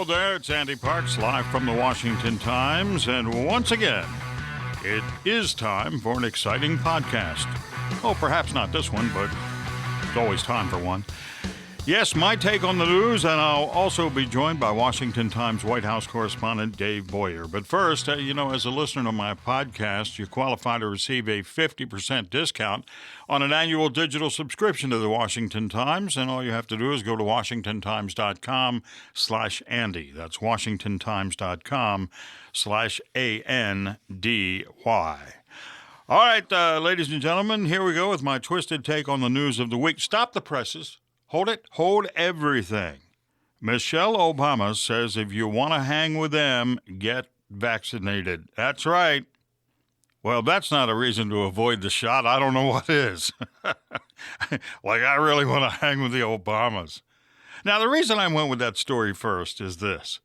there, it's Andy Parks live from the Washington Times, and once again, it is time for an exciting podcast. Oh, perhaps not this one, but there's always time for one. Yes, my take on the news, and I'll also be joined by Washington Times White House correspondent Daveoyer. But first, as a listener to my podcast, you qualify to receive a 50% discount on an annual digital subscription to the Washington Times, and all you have to do is go to washingtontimes.com/Andy. That's washingtontimes.com/ANDY. All right, ladies and gentlemen, here we go with my twisted take on the news of the week. Stop the presses. Hold it. Hold everything. Michelle Obama says if you want to hang with them, get vaccinated. That's right. Well, that's not a reason to avoid the shot. I don't know what is. Like, I really want to hang with the Obamas. Now, the reason I went with that story first is this.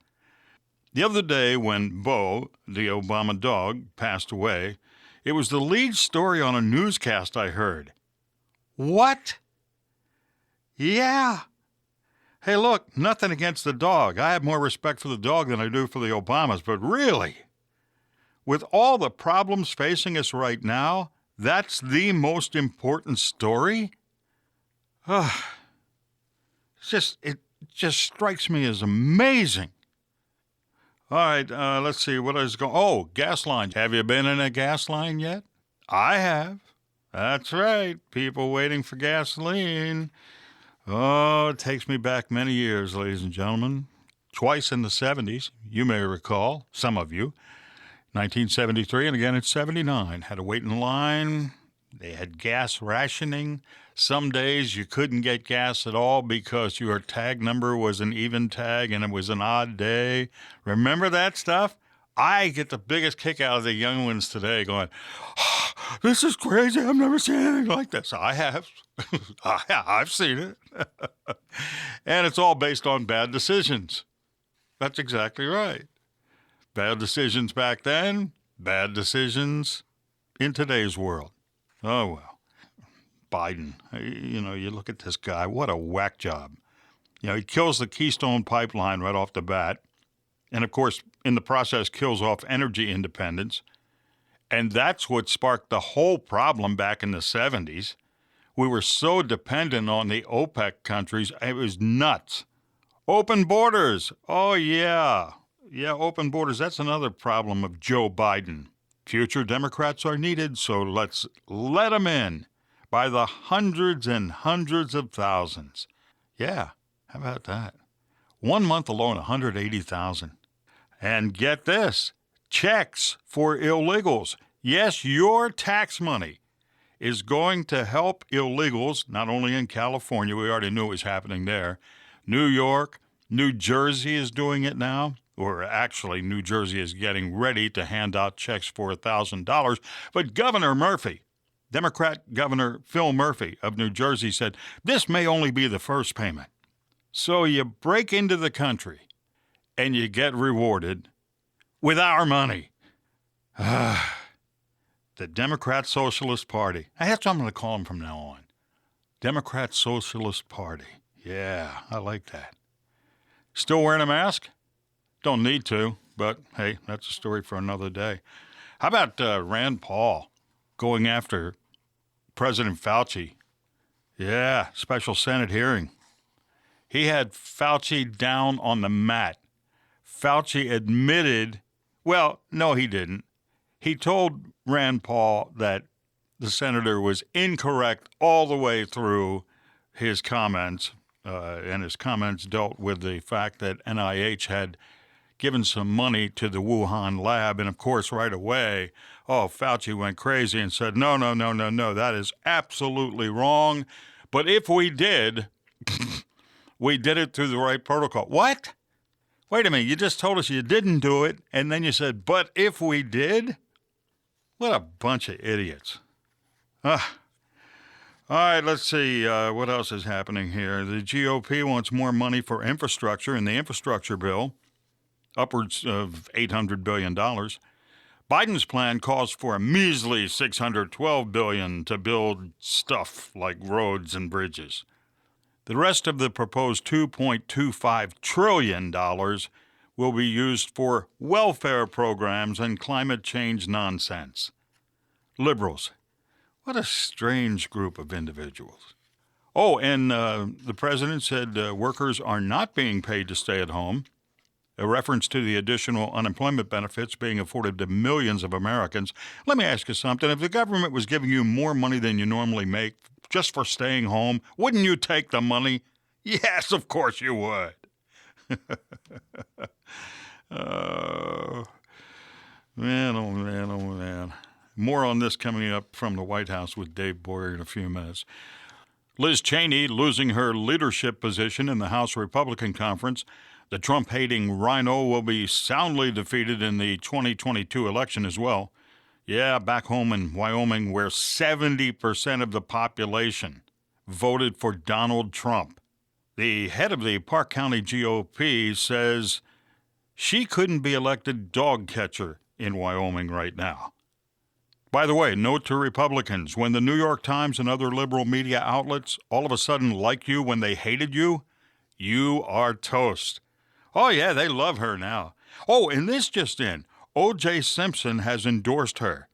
The other day when Bo, the Obama dog, passed away, it was the lead story on a newscast I heard. What? Yeah. Hey, look, nothing against the dog. I have more respect for the dog than I do for the Obamas. But really, with all the problems facing us right now, that's the most important story? It just strikes me as amazing. All right, let's see. What is going? Oh, gas line. Have you been in a gas line yet? I have. That's right. People waiting for gasoline. Oh, it takes me back many years, ladies and gentlemen. Twice in the 70s, you may recall, some of you. 1973 and again in 79. Had to wait in line. They had gas rationing. Some days you couldn't get gas at all because your tag number was an even tag and it was an odd day. Remember that stuff? I get the biggest kick out of the young ones today going, oh, this is crazy. I've never seen anything like this. I have. I've seen it. And it's all based on bad decisions. That's exactly right. Bad decisions back then, bad decisions in today's world. Oh, well. Biden, you look at this guy, what a whack job. He kills the Keystone Pipeline right off the bat. And, of course, in the process, kills off energy independence. And that's what sparked the whole problem back in the 70s. We were so dependent on the OPEC countries, it was nuts. Open borders. Oh, yeah. Yeah, open borders. That's another problem of Joe Biden. Future Democrats are needed, so let's let them in by the hundreds and hundreds of thousands. Yeah, how about that? 1 month alone, 180,000. And get this, checks for illegals. Yes, your tax money is going to help illegals, not only in California, we already knew it was happening there. New York, New Jersey is doing it now, or actually New Jersey is getting ready to hand out checks for $1,000. But Governor Murphy, Democrat Governor Phil Murphy of New Jersey said, this may only be the first payment. So you break into the country and you get rewarded with our money. The Democrat Socialist Party. That's what I'm going to call them from now on. Democrat Socialist Party. Yeah, I like that. Still wearing a mask? Don't need to, but hey, that's a story for another day. How about Rand Paul going after President Fauci? Yeah, special Senate hearing. He had Fauci down on the mat. Fauci admitted, well, no, he didn't. He told Rand Paul that the senator was incorrect all the way through his comments, and his comments dealt with the fact that NIH had given some money to the Wuhan lab, and of course, right away, Fauci went crazy and said, no, that is absolutely wrong. But if we did, we did it through the right protocol. What? Wait a minute, you just told us you didn't do it, and then you said, but if we did? What a bunch of idiots. All right, let's see what else is happening here. The GOP wants more money for infrastructure in the infrastructure bill, upwards of $800 billion. Biden's plan calls for a measly $612 billion to build stuff like roads and bridges. The rest of the proposed $2.25 trillion will be used for welfare programs and climate change nonsense. Liberals. What a strange group of individuals. Oh, and the president said workers are not being paid to stay at home, a reference to the additional unemployment benefits being afforded to millions of Americans. Let me ask you something. If the government was giving you more money than you normally make just for staying home, wouldn't you take the money? Yes, of course you would. Oh, man, oh, man, oh, man. More on this coming up from the White House with Daveoyer in a few minutes. Liz Cheney losing her leadership position in the House Republican Conference. The Trump-hating rhino will be soundly defeated in the 2022 election as well. Yeah, back home in Wyoming, where 70% of the population voted for Donald Trump. The head of the Park County GOP says she couldn't be elected dog catcher in Wyoming right now. By the way, note to Republicans, when the New York Times and other liberal media outlets all of a sudden like you when they hated you, you are toast. Oh, yeah, they love her now. Oh, and this just in. O.J. Simpson has endorsed her.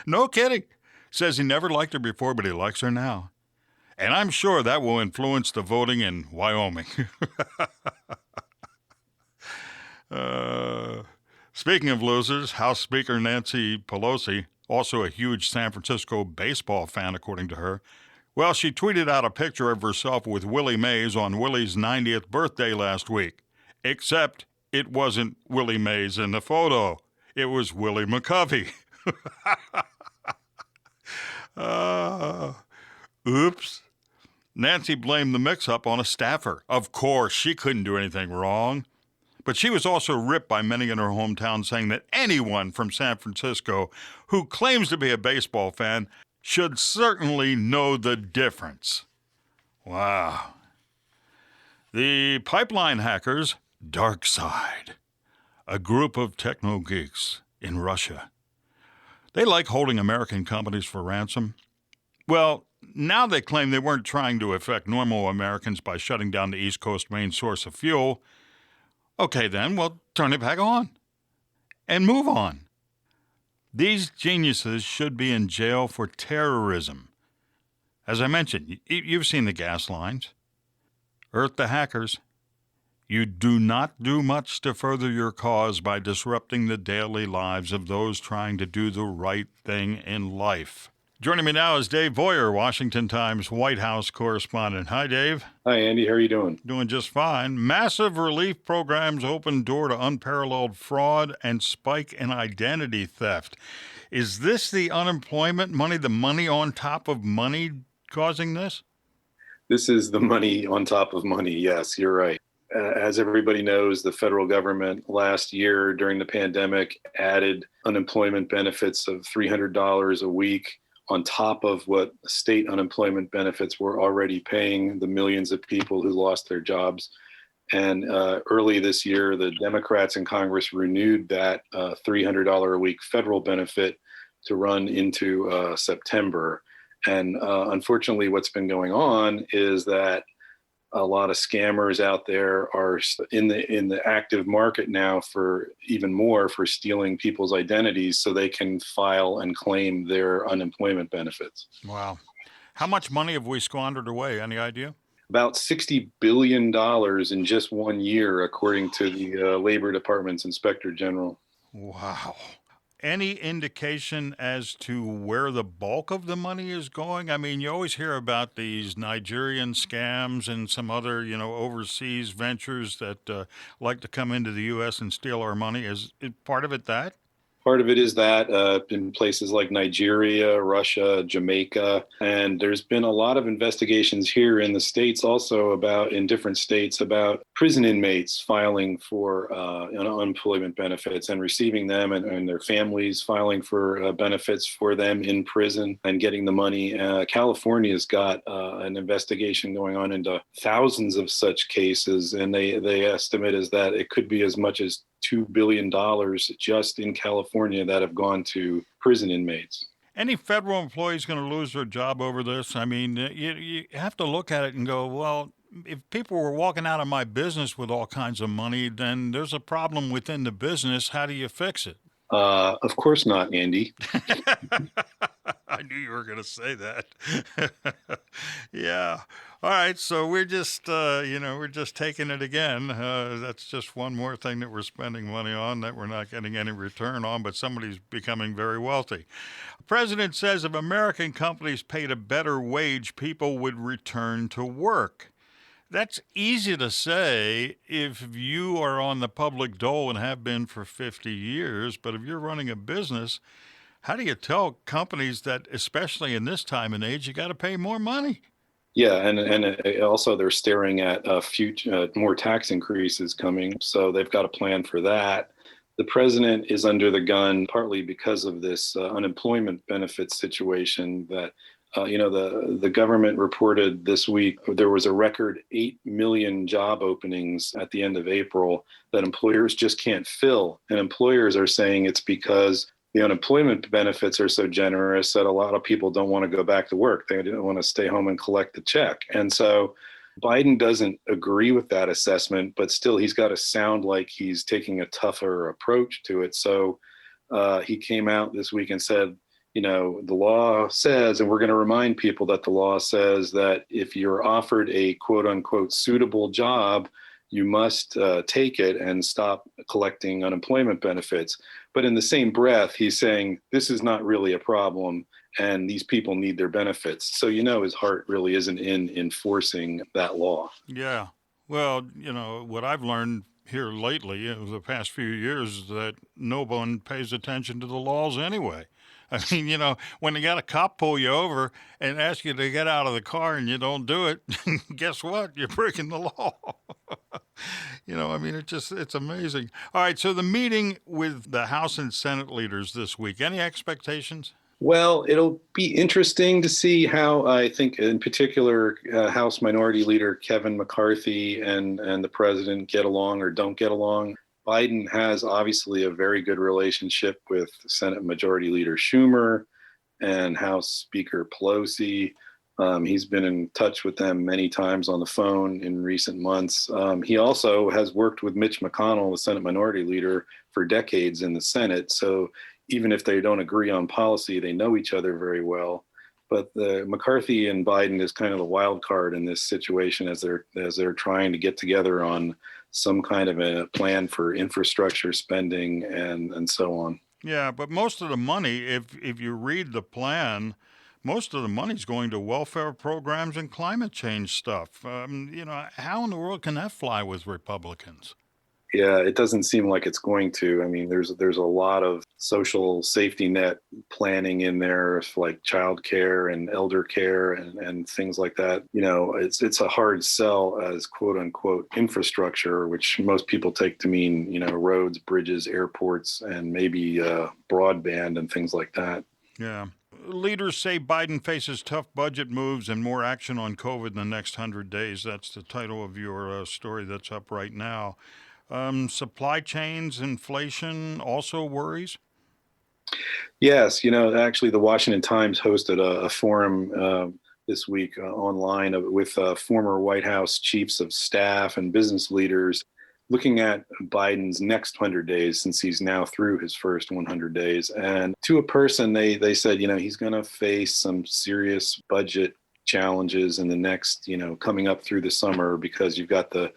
No kidding. Says he never liked her before, but he likes her now. And I'm sure that will influence the voting in Wyoming. Speaking of losers, House Speaker Nancy Pelosi, also a huge San Francisco baseball fan, according to her, well, she tweeted out a picture of herself with Willie Mays on Willie's 90th birthday last week. Except it wasn't Willie Mays in the photo. It was Willie McCovey. Oops. Nancy blamed the mix-up on a staffer. Of course, she couldn't do anything wrong. But she was also ripped by many in her hometown, saying that anyone from San Francisco who claims to be a baseball fan should certainly know the difference. Wow. The pipeline hackers, Dark Side, a group of techno geeks in Russia. They like holding American companies for ransom. Well, now they claim they weren't trying to affect normal Americans by shutting down the East Coast main source of fuel. Okay, then, well, turn it back on and move on. These geniuses should be in jail for terrorism. As I mentioned, you've seen the gas lines. Earth the hackers. You do not do much to further your cause by disrupting the daily lives of those trying to do the right thing in life. Joining me now is Daveoyer, Washington Times White House correspondent. Hi, Dave. Hi, Andy. How are you doing? Doing just fine. Massive relief programs open door to unparalleled fraud and spike in identity theft. Is this the unemployment money, the money on top of money causing this? This is the money on top of money. Yes, you're right. As everybody knows, the federal government last year during the pandemic added unemployment benefits of $300 a week on top of what state unemployment benefits were already paying the millions of people who lost their jobs. And early this year, the Democrats in Congress renewed that $300 a week federal benefit to run into September. And unfortunately, what's been going on is that a lot of scammers out there are in the active market now for even more for stealing people's identities so they can file and claim their unemployment benefits. Wow. How much money have we squandered away? Any idea? About $60 billion in just 1 year, according to the Labor Department's Inspector General. Wow. Any indication as to where the bulk of the money is going? I mean, you always hear about these Nigerian scams and some other, overseas ventures that like to come into the U.S. and steal our money. Is part of it that? Part of it is that in places like Nigeria, Russia, Jamaica, and there's been a lot of investigations here in the States also in different states about prison inmates filing for unemployment benefits and receiving them and their families filing for benefits for them in prison and getting the money. California's got an investigation going on into thousands of such cases, and they estimate is that it could be as much as $2 billion just in California that have gone to prison inmates. Any federal employees going to lose their job over this? I mean, you have to look at it and go, well, if people were walking out of my business with all kinds of money, then there's a problem within the business. How do you fix it? Of course not, Andy. I knew you were going to say that. Yeah. All right. So we're just, we're just taking it again. That's just one more thing that we're spending money on that we're not getting any return on, but somebody's becoming very wealthy. The president says if American companies paid a better wage, people would return to work. That's easy to say if you are on the public dole and have been for 50 years, but if you're running a business, how do you tell companies that, especially in this time and age, you got to pay more money? Yeah, and also they're staring at future more tax increases coming, so they've got a plan for that. The president is under the gun partly because of this unemployment benefits situation that the government reported this week there was a record 8 million job openings at the end of April that employers just can't fill. And employers are saying it's because the unemployment benefits are so generous that a lot of people don't want to go back to work. They don't want to stay home and collect the check. And so Biden doesn't agree with that assessment, but still he's got to sound like he's taking a tougher approach to it. So he came out this week and said, the law says, and we're going to remind people that the law says that if you're offered a quote unquote suitable job, you must take it and stop collecting unemployment benefits. But in the same breath, he's saying this is not really a problem and these people need their benefits. So, his heart really isn't in enforcing that law. Yeah. Well, what I've learned here lately over the past few years is that no one pays attention to the laws anyway. I mean, when you got a cop pull you over and ask you to get out of the car and you don't do it, guess what? You're breaking the law. It's amazing. All right. So the meeting with the House and Senate leaders this week, any expectations? Well, it'll be interesting to see how I think in particular House Minority Leader Kevin McCarthy and the president get along or don't get along. Biden has obviously a very good relationship with Senate Majority Leader Schumer and House Speaker Pelosi. He's been in touch with them many times on the phone in recent months. He also has worked with Mitch McConnell, the Senate Minority Leader, for decades in the Senate. So even if they don't agree on policy, they know each other very well. But McCarthy and Biden is kind of the wild card in this situation as they're trying to get together on some kind of a plan for infrastructure spending and so on. Yeah, but most of the money, if you read the plan, most of the money's going to welfare programs and climate change stuff. How in the world can that fly with Republicans? Yeah, it doesn't seem like it's going to. I mean, there's a lot of social safety net planning in there, like childcare and elder care and things like that. It's a hard sell as quote unquote infrastructure, which most people take to mean, roads, bridges, airports, and maybe broadband and things like that. Yeah. Leaders say Biden faces tough budget moves and more action on COVID in the next 100 days. That's the title of your story that's up right now. Supply chains, inflation also worries? Yes, actually the Washington Times hosted a forum this week online with former White House chiefs of staff and business leaders looking at Biden's next 100 days since he's now through his first 100 days. And to a person, they said, he's going to face some serious budget challenges in the next, coming up through the summer because you've got the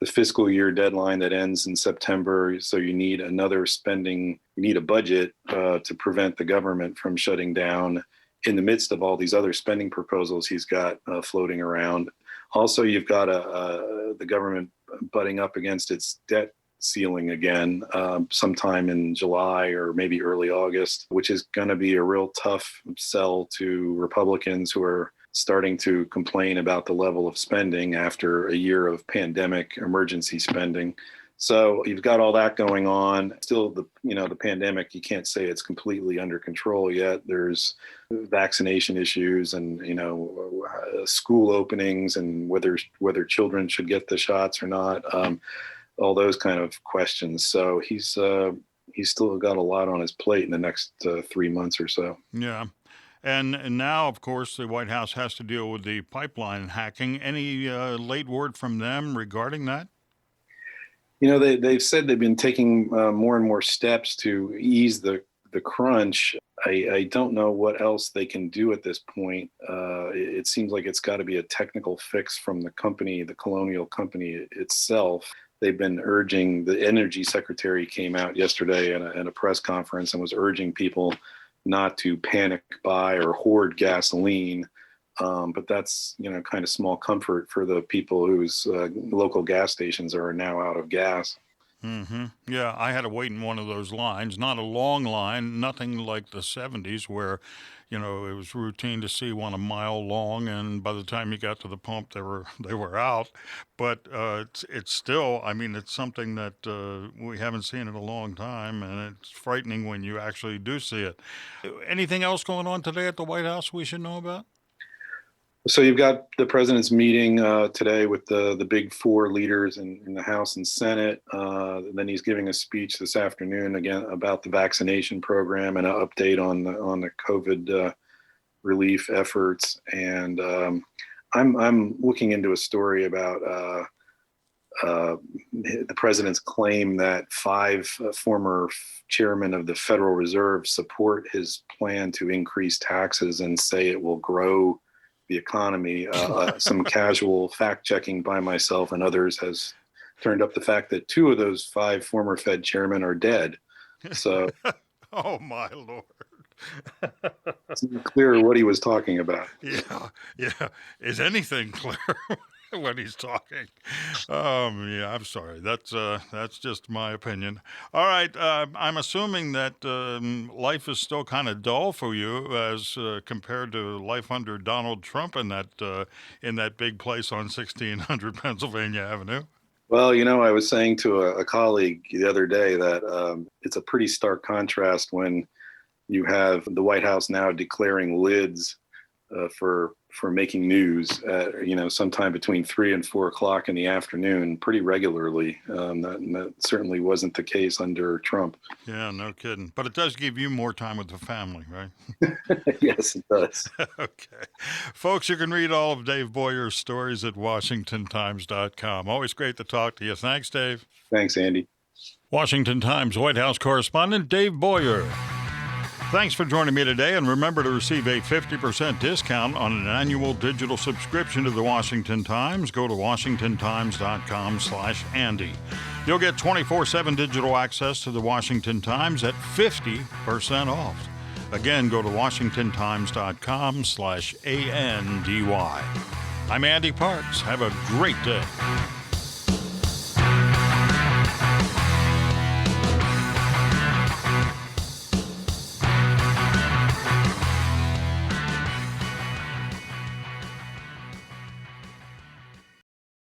fiscal year deadline that ends in September. So you need you need a budget to prevent the government from shutting down in the midst of all these other spending proposals he's got floating around. Also, you've got the government butting up against its debt ceiling again sometime in July or maybe early August, which is going to be a real tough sell to Republicans who are starting to complain about the level of spending after a year of pandemic emergency spending. So you've got all that going on. Still, the pandemic, you can't say it's completely under control yet. There's vaccination issues and, school openings and whether children should get the shots or not. All those kind of questions. So he's still got a lot on his plate in the next 3 months or so. Yeah. And now, of course, the White House has to deal with the pipeline hacking. Any late word from them regarding that? They've said they've been taking more and more steps to ease the crunch. I don't know what else they can do at this point. It seems like it's got to be a technical fix from the company, the Colonial Company itself. They've been urging, the energy secretary came out yesterday in a press conference and was urging people not to panic buy or hoard gasoline. But that's, kind of small comfort for the people whose local gas stations are now out of gas. Mm-hmm. Yeah, I had to wait in one of those lines. Not a long line, nothing like the 70s where, it was routine to see one a mile long, and by the time you got to the pump, they were out. But it's still, I mean, it's something that we haven't seen in a long time, and it's frightening when you actually do see it. Anything else going on today at the White House we should know about? So you've got the president's meeting today with the big four leaders in the House and Senate. Then he's giving a speech this afternoon again about the vaccination program and an update on the COVID relief efforts. And I'm looking into a story about the president's claim that 5 former chairmen of the Federal Reserve support his plan to increase taxes and say it will grow the economy. Some casual fact checking by myself and others has turned up the fact that 2 of those 5 former Fed chairmen are dead. So, oh my Lord. It's not clear what he was talking about. Yeah. Is anything clear when he's talking? Yeah, I'm sorry. That's just my opinion. All right. I'm assuming that life is still kind of dull for you as compared to life under Donald Trump in that big place on 1600 Pennsylvania Avenue. Well, I was saying to a colleague the other day that it's a pretty stark contrast when you have the White House now declaring lids for making news at, sometime between 3 and 4 o'clock in the afternoon pretty regularly. That certainly wasn't the case under Trump. Yeah, no kidding. But it does give you more time with the family, right? Yes, it does. Okay. Folks, you can read all of Dave Boyer's stories at WashingtonTimes.com. Always great to talk to you. Thanks, Dave. Thanks, Andy. Washington Times White House correspondent Dave Boyer. Thanks for joining me today, and remember to receive a 50% discount on an annual digital subscription to the Washington Times. Go to WashingtonTimes.com/Andy. You'll get 24/7 digital access to the Washington Times at 50% off. Again, go to WashingtonTimes.com/ANDY. I'm Andy Parks. Have a great day.